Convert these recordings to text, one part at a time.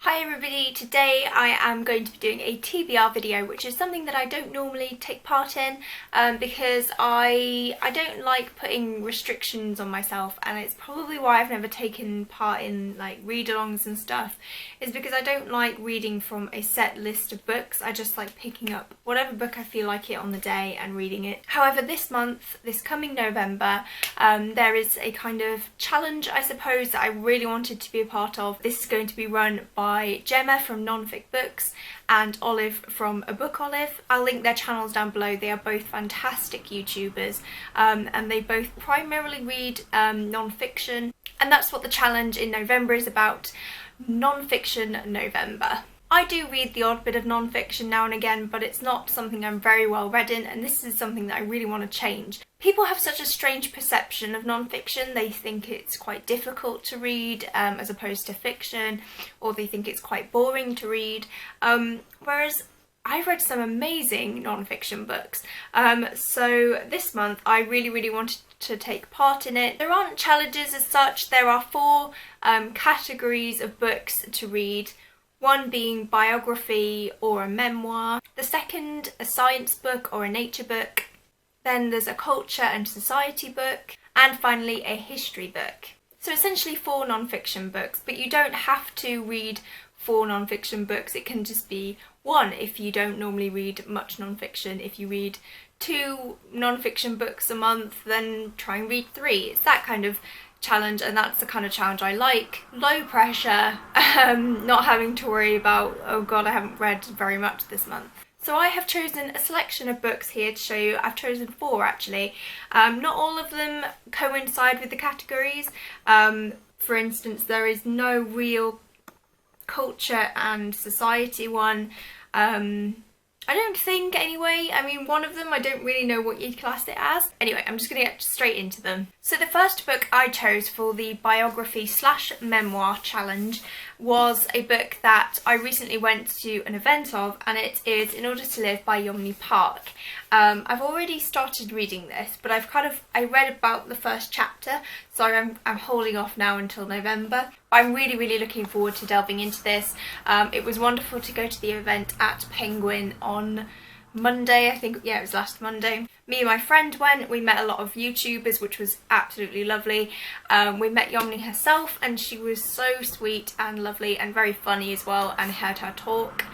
Hi everybody, today I am going to be doing a TBR video, which is something that I don't normally take part in because I don't like putting restrictions on myself, and it's probably why I've never taken part in like read-alongs and stuff, is because I don't like reading from a set list of books. I just like picking up whatever book I feel like it on the day and reading it. However, this month, this coming November, there is a kind of challenge, I suppose, that I really wanted to be a part of. This is going to be run by Gemma from Nonfic Books and Olive from A Book Olive. I'll link their channels down below. They are both fantastic YouTubers and they both primarily read non-fiction, and that's what the challenge in November is about, non-fiction November. I do read the odd bit of non-fiction now and again, but it's not something I'm very well read in, and this is something that I really want to change. People have such a strange perception of non-fiction. They think it's quite difficult to read as opposed to fiction, or they think it's quite boring to read, whereas I've read some amazing non-fiction books. So this month I really wanted to take part in it. There aren't challenges as such. There are 4 categories of books to read. One being biography or a memoir, the second a science book or a nature book, then there's a culture and society book, and finally a history book. So essentially 4 non-fiction books, but you don't have to read 4 non-fiction books. It can just be 1 if you don't normally read much non-fiction. If you read 2 non-fiction books a month, then try and read 3. It's that kind of challenge, and that's the kind of challenge I like. Low pressure, not having to worry about, oh god, I haven't read very much this month. So I have chosen a selection of books here to show you. I've chosen 4 actually. Not all of them coincide with the categories. For instance, there is no real culture and society one. I don't think anyway. I mean, one of them I don't really know what you'd class it as. Anyway, I'm just going to get straight into them. So the first book I chose for the biography / memoir challenge was a book that I recently went to an event of, and it is In Order to Live by Yeon-mi Park. I've already started reading this, but I read about the first chapter, so I'm holding off now until November. I'm really looking forward to delving into this. It was wonderful to go to the event at Penguin on Monday, I think. Yeah, it was last Monday. Me and my friend went. We met a lot of YouTubers, which was absolutely lovely. We met Yeon-mi herself, and she was so sweet and lovely and very funny as well, and heard her talk,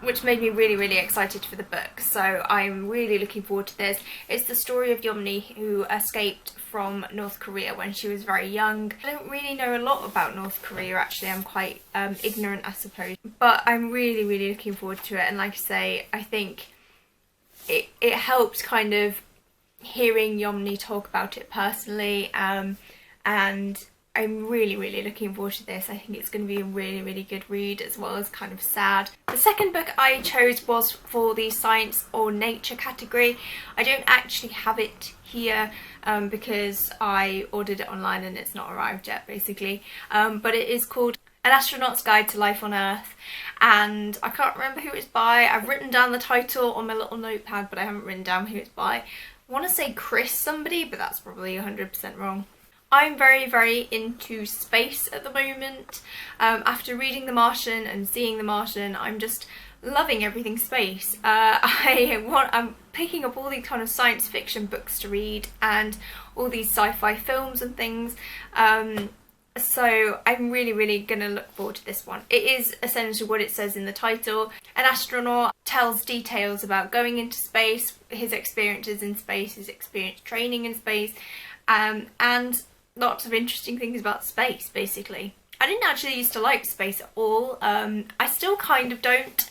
which made me really excited for the book. So I'm really looking forward to this. It's the story of Yeon-mi, who escaped from North Korea when she was very young. I don't really know a lot about North Korea actually. I'm quite ignorant, I suppose, but I'm really looking forward to it. And like I say, I think it helped kind of hearing Yeon-mi talk about it personally, and I'm really looking forward to this. I think it's going to be a really good read, as well as kind of sad. The second book I chose was for the science or nature category. I don't actually have it here because I ordered it online and it's not arrived yet, basically. But it is called An Astronaut's Guide to Life on Earth, and I can't remember who it's by. I've written down the title on my little notepad, but I haven't written down who it's by. I want to say Chris somebody, but that's probably 100% wrong. I'm very into space at the moment. After reading The Martian and seeing The Martian, I'm just loving everything space. I'm picking up all these kind of science fiction books to read and all these sci-fi films and things. So I'm really gonna look forward to this one. It is essentially what it says in the title. An astronaut tells details about going into space, his experiences in space, his experience training in space, and lots of interesting things about space, basically. I didn't actually used to like space at all. I still kind of don't.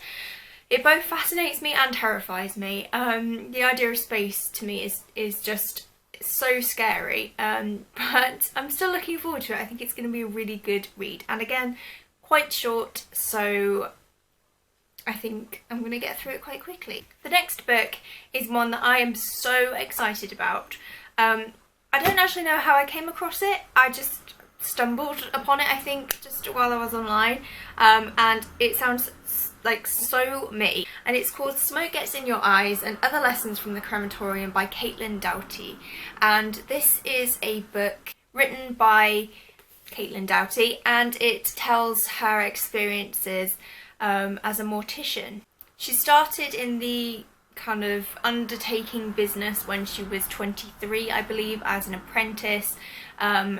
It both fascinates me and terrifies me. The idea of space to me is just so scary, but I'm still looking forward to it. I think it's going to be a really good read, and again, quite short, so I think I'm going to get through it quite quickly. The next book is one that I am so excited about. I don't actually know how I came across it. I just stumbled upon it, I think, just while I was online, and it sounds like so me. And it's called Smoke Gets in Your Eyes and Other Lessons from the Crematorium by Caitlin Doughty. And this is a book written by Caitlin Doughty, and it tells her experiences as a mortician. She started in the kind of undertaking business when she was 23, I believe, as an apprentice,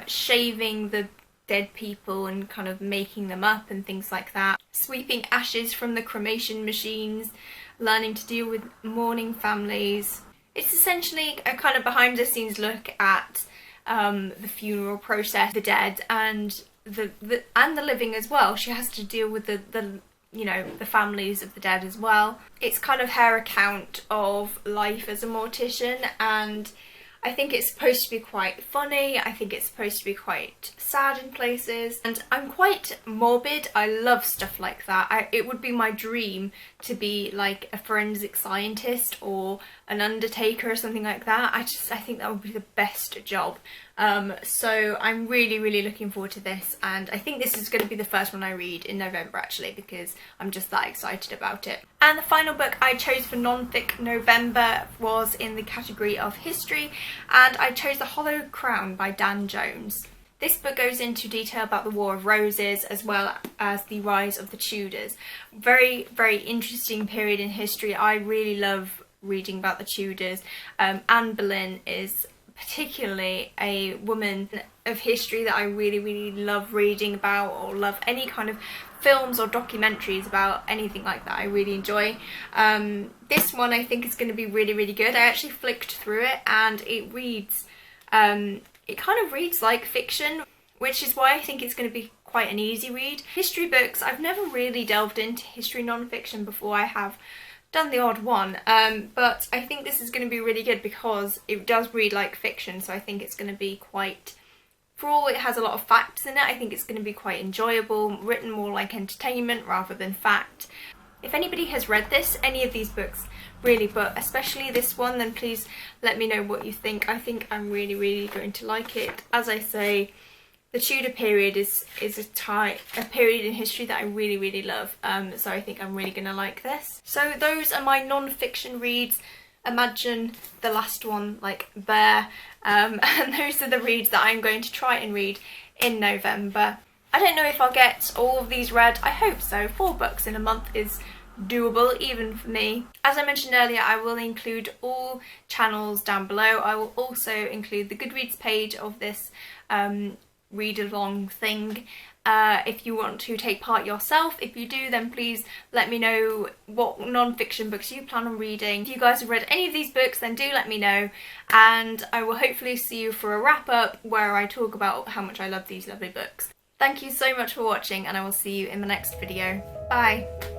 shaving the dead people and kind of making them up and things like that, sweeping ashes from the cremation machines, learning to deal with mourning families. It's essentially a kind of behind the scenes look at the funeral process, the dead and the living as well. She has to deal with the you know, the families of the dead as well. It's kind of her account of life as a mortician, and I think it's supposed to be quite funny. I think it's supposed to be quite sad in places, and I'm quite morbid. I love stuff like that. It would be my dream to be like a forensic scientist or an undertaker or something like that. I think that would be the best job. So I'm really looking forward to this, and I think this is going to be the first one I read in November actually, because I'm just that excited about it. And the final book I chose for non-fic November was in the category of history, and I chose The Hollow Crown by Dan Jones. This book goes into detail about the War of Roses as well as the rise of the Tudors. Very interesting period in history. I really love reading about the Tudors. Anne Boleyn is particularly a woman of history that I really love reading about, or love any kind of films or documentaries about anything like that. I really enjoy. This one I think is going to be really good. I actually flicked through it and it reads, it kind of reads like fiction, which is why I think it's going to be quite an easy read. History books, I've never really delved into history non-fiction before. I have done the odd one, but I think this is going to be really good because it does read like fiction, so I think it's going to be quite, for all it has a lot of facts in it, I think it's going to be quite enjoyable, written more like entertainment rather than fact. If anybody has read this, any of these books really, but especially this one, then please let me know what you think. I think I'm really going to like it. As I say, the Tudor period is a period in history that I really love, so I think I'm really going to like this. So those are my non-fiction reads. Imagine the last one, like there, and those are the reads that I'm going to try and read in November. I don't know if I'll get all of these read. I hope so. 4 books in a month is doable even for me. As I mentioned earlier, I will include all channels down below. I will also include the Goodreads page of this read along thing if you want to take part yourself. If you do, then please let me know what non-fiction books you plan on reading. If you guys have read any of these books, then do let me know, and I will hopefully see you for a wrap up where I talk about how much I love these lovely books. Thank you so much for watching, and I will see you in the next video. Bye!